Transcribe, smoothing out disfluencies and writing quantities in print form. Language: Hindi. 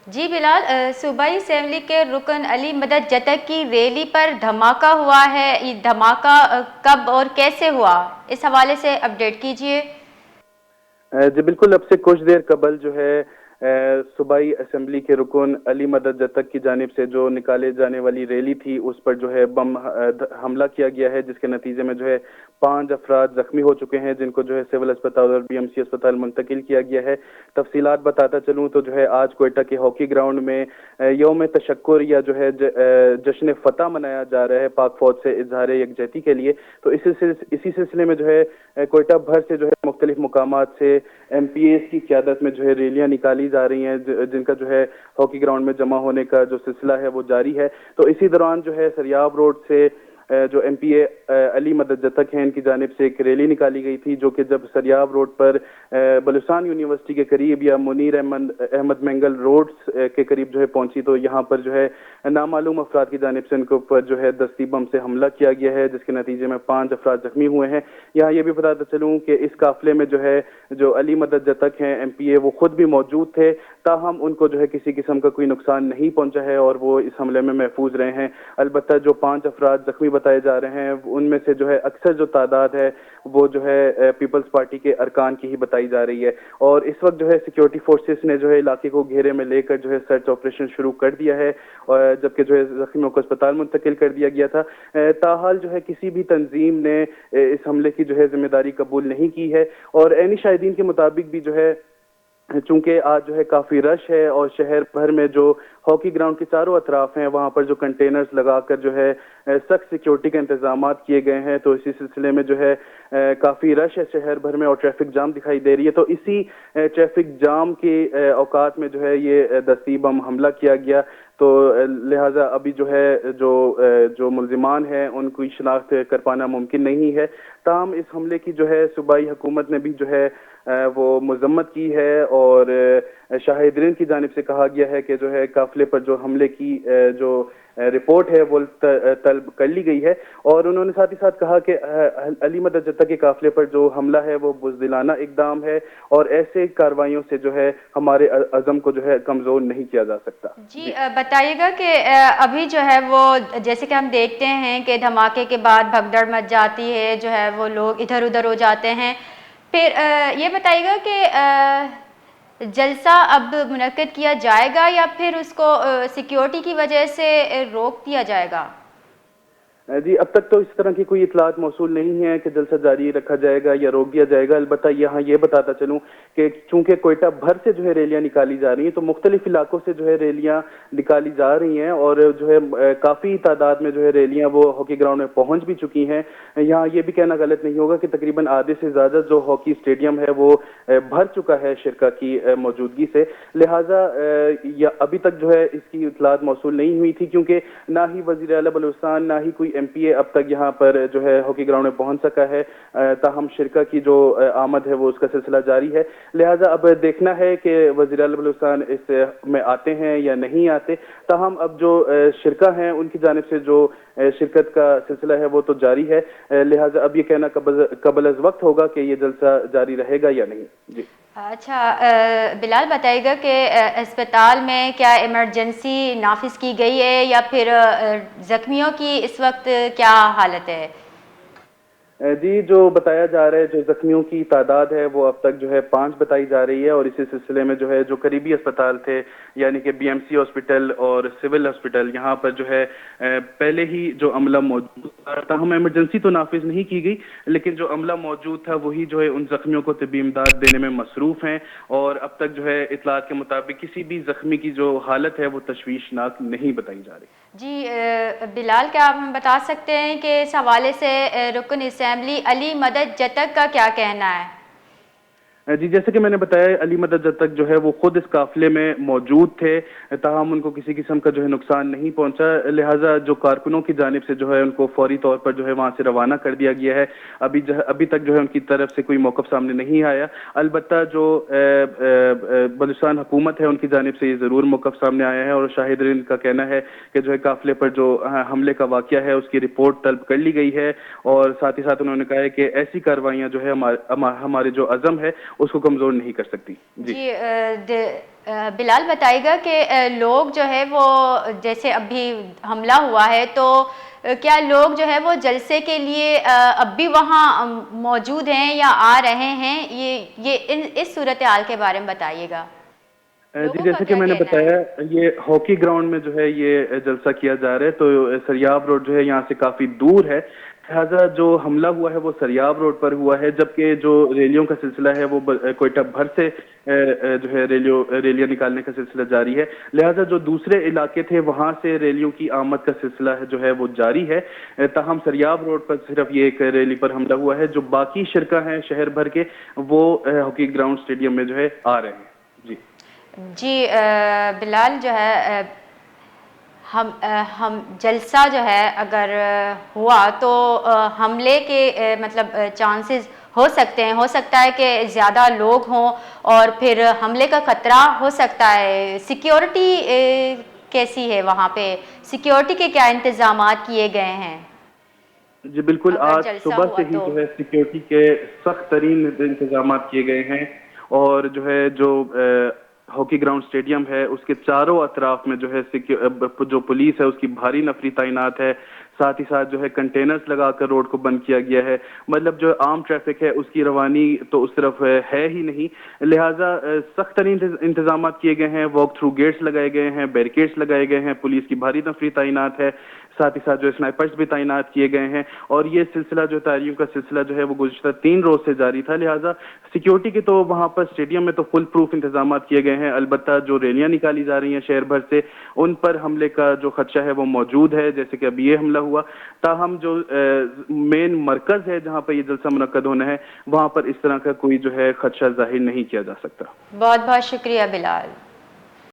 जी बिलाल, सूबाई असेंबली के रुकन अली मदद जतक की रैली पर धमाका हुआ है। ये धमाका कब और कैसे हुआ, इस हवाले से अपडेट कीजिए। जी बिल्कुल। अब से कुछ देर कबल जो है सूबाई असेंबली के रुकन अली मदद जतक की जानिब से जो निकाले जाने वाली रैली थी उस पर जो है बम हमला किया गया है, जिसके नतीजे में जो है 5 अफराद जख्मी हो चुके हैं, जिनको जो है सिविल अस्पताल और बीएमसी अस्पताल मुंतकिल किया गया है। तफसीलात बताता चलूँ तो जो है आज कोयटा के हॉकी ग्राउंड में यौम तशक्कुर या जो है जश्न फतह मनाया जा रहा है पाक फौज से इजहार यकजहती के लिए। तो इसी सिलसिले में जो है कोयटा भर से जो है मुख्तलिफ मुकामात से एमपीएस की क़यादत में जो है रैलियां निकाली जा रही हैं, जिनका जो है हॉकी ग्राउंड में जमा होने का जो सिलसिला है वो जारी है। तो इसी दौरान जो है सरियाब रोड से जो एमपीए अली मदद जतक हैं, इनकी जानिब से एक रैली निकाली गई थी, जो कि जब सरियाब रोड पर बलूचिस्तान यूनिवर्सिटी के करीब या मुनीर अहमद मंगल रोड के करीब जो है पहुंची, तो यहाँ पर जो है नामालूम अफराद की जानिब से इनके ऊपर जो है दस्ती बम से हमला किया गया है, जिसके नतीजे में 5 अफराद जख्मी हुए हैं। यहाँ ये भी बताता चलूँ कि इस काफिले में जो है जो अली मदद जतक हैं एमपीए, वो खुद भी मौजूद थे, ताहम उनको जो है किसी किस्म का कोई नुकसान नहीं पहुंचा है और वो इस हमले में महफूज रहे हैं। अलबत्ता जो 5 अफराद जख्मी बताए जा रहे हैं उनमें से जो है अक्सर जो तादाद है वो जो है पीपल्स पार्टी के अरकान की ही बताई जा रही है। और इस वक्त जो है सिक्योरिटी फोर्सेस ने जो है इलाके को घेरे में लेकर जो है सर्च ऑपरेशन शुरू कर दिया है, और जबकि जो है जख्मियों को अस्पताल मुंतकिल कर दिया गया था। ताहाल जो है किसी भी तंजीम ने इस हमले की जो है जिम्मेदारी कबूल नहीं की है। और ऐनी शाहिदीन के मुताबिक भी जो है चूंकि आज जो है काफी रश है और शहर भर में जो हॉकी ग्राउंड के चारों अतराफ हैं वहां पर जो कंटेनर्स लगाकर जो है सख्त सिक्योरिटी के इंतजाम किए गए हैं, तो इसी सिलसिले में जो है काफी रश है शहर भर में और ट्रैफिक जाम दिखाई दे रही है। तो इसी ट्रैफिक जाम के औकात में जो है ये दस्ती बम हमला किया गया। तो लिहाजा अभी जो है जो मुल्जिमान हैं उनकी शिनाख्त कर पाना मुमकिन नहीं है। ताहम इस हमले की जो है सूबाई हुकूमत ने भी जो है वो मजम्मत की है और शाहिदीन की जानिब से कहा गया है कि जो है काफिले पर जो हमले की जो रिपोर्ट है वो तलब कर ली गई है। और उन्होंने साथ ही साथ कहा कि अली मदद जत्ता के काफिले पर जो हमला है वो बुज़दिलाना इकदाम है और ऐसे कार्रवाइयों से जो है हमारे अज़म को जो है कमजोर नहीं किया जा सकता। जी बताइएगा कि अभी जो है वो जैसे कि हम देखते हैं कि धमाके के बाद भगदड़ मच जाती है, जो है वो लोग इधर उधर हो जाते हैं। फिर ये बताइएगा कि जलसा अब मुनक्किद किया जाएगा या फिर उसको सिक्योरिटी की वजह से रोक दिया जाएगा? जी अब तक तो इस तरह की कोई इतलात मौसूल नहीं है कि जलसा जारी रखा जाएगा या रोक दिया जाएगा। अलबत्ता यहाँ ये बताता चलूँ कि चूंकि कोयटा भर से जो है रैलियां निकाली जा रही हैं, तो मुख्तलिफ इलाकों से जो है रैलियां निकाली जा रही हैं और जो है काफ़ी तादाद में जो है रैलियां वो हॉकी ग्राउंड में पहुंच भी चुकी हैं। यहाँ ये भी कहना गलत नहीं होगा कि तकरीबन आधे से ज़्यादा जो हॉकी स्टेडियम है वो भर चुका है शिरका की मौजूदगी से। लिहाजा अभी तक जो है इसकी इतलात मौसूल नहीं हुई थी, क्योंकि ना ही वज़ीर आला बलूचिस्तान ना ही कोई एमपीए अब तक यहाँ पर जो है हॉकी ग्राउंड में पहुंच सका है। ताहम शिरका की जो आमद है वो उसका सिलसिला जारी है। लिहाजा अब देखना है कि वज़ीर आला बलूचिस्तान इस में आते हैं या नहीं आते। ताहम अब जो शिरका हैं उनकी जानिब से जो शिरकत का सिलसिला है वो तो जारी है। लिहाजा अब ये कहना कबल अज़ वक्त होगा कि ये जलसा जारी रहेगा या नहीं। जी अच्छा, बिलाल बताइएगा कि अस्पताल में क्या इमरजेंसी नाफिज की गई है या फिर जख्मियों की इस वक्त क्या हालत है? जी जो बताया जा रहा है, जो जख्मियों की तादाद है वो अब तक जो है 5 बताई जा रही है और इसी सिलसिले में जो है जो करीबी अस्पताल थे यानी कि बीएमसी हॉस्पिटल और सिविल हॉस्पिटल, यहाँ पर जो है पहले ही जो अमला मौजूद था। ताहम इमरजेंसी तो नाफिज नहीं की गई, लेकिन जो अमला मौजूद था वही जो है उन जख्मियों को तिब्बी इमदाद देने में मसरूफ हैं और अब तक जो है इतलात के मुताबिक किसी भी जख्मी की जो हालत है वो तशवीशनाक नहीं बताई जा रही। जी बिलाल, क्या आप हम बता सकते हैं कि इस हवाले से रुकन असेंबली अली मदद जतक का क्या कहना है? जी जैसे कि मैंने बताया, अली मदद जतक जो है वो खुद इस काफिले में मौजूद थे, ताहम उनको किसी किस्म का जो है नुकसान नहीं पहुंचा। लिहाजा जो कारकुनों की जानिब से जो है उनको फौरी तौर पर जो है वहां से रवाना कर दिया गया है। अभी तक जो है उनकी तरफ से कोई मौक़िफ़ सामने नहीं आया। अलबत्ता जो बलूचिस्तान हुकूमत है उनकी जानिब से ये ज़रूर मौक़िफ़ सामने आया है और शाहिदीन का कहना है कि जो है काफिले पर जो हमले का वाक़या है उसकी रिपोर्ट तलब कर ली गई है और साथ ही साथ उन्होंने कहा है कि ऐसी कार्रवाइयाँ जो है हमारे जो अज़म है उसको कमजोर नहीं कर सकती। जी बिलाल बताइएगा कि लोग जो है वो जैसे अभी हमला हुआ है तो क्या लोग जो है वो जलसे के लिए अब भी वहाँ मौजूद हैं या आ रहे हैं, ये इस सूरत हाल के बारे में बताइएगा, जी, लोगों का जैसे कि क्या मैंने कहना है। बताया, ये हॉकी ग्राउंड में जो है ये जलसा किया जा रहा है, तो सरियाब रोड जो है यहाँ से काफी दूर है। लिहाजा जो हमला हुआ है वो सरियाब रोड पर हुआ है, जबकि जो रैलियों का सिलसिला है वो कोयटा भर से जो है रैलियां निकालने का सिलसिला जारी है। लिहाजा जो दूसरे इलाके थे वहां से रैलियों की आमद का सिलसिला है जो है वो जारी है। ताहम सरियाब रोड पर सिर्फ ये एक रैली पर हमला हुआ है। जो बाकी शिरका हैं शहर भर के, वो हॉकी ग्राउंड स्टेडियम में जो है आ रहे हैं। जी जी बिलाल जो है हम जलसा जो है अगर हुआ तो हमले के मतलब चांसेस हो सकते हैं, हो सकता है कि ज़्यादा लोग हों और फिर हमले का खतरा हो सकता है। सिक्योरिटी कैसी है वहाँ पे, सिक्योरिटी के क्या इंतजामात किए गए हैं जी, बिल्कुल। अगर आज जलसा सुबह हुआ से ही तो। जो है सिक्योरिटी के सख्त तरीन इंतजाम किए गए हैं, और जो है जो हॉकी ग्राउंड स्टेडियम है उसके चारों अतराफ में जो है जो पुलिस है उसकी भारी नफरी तैनात है। साथ ही साथ जो है कंटेनर्स लगाकर रोड को बंद किया गया है। मतलब जो आम ट्रैफिक है उसकी रवानी तो उस तरफ है ही नहीं। लिहाजा सख्त तरीन इंतजाम किए गए हैं। वॉक थ्रू गेट्स लगाए गए हैं, बैरिकेड्स लगाए गए हैं, पुलिस की भारी नफरी तैनात है। साथ ही साथ जो स्नाइपर्स भी तैनात किए गए हैं, और ये सिलसिला जो तारियों का सिलसिला जो है वो गुज़श्ता 3 रोज से जारी था। लिहाजा सिक्योरिटी के तो वहां पर स्टेडियम में तो फुल प्रूफ इंतजाम किए गए हैं। अलबत्ता जो रैलियां निकाली जा रही हैं शहर भर से, उन पर हमले का जो खदशा है वो मौजूद है, जैसे कि अभी ये हमला हुआ। ताहम जो मेन मरकज है जहां पर ये जलसा मुनक्कद होना है, वहां पर इस तरह का कोई जो है खदशा जाहिर नहीं किया जा सकता। बहुत बहुत शुक्रिया बिलाल।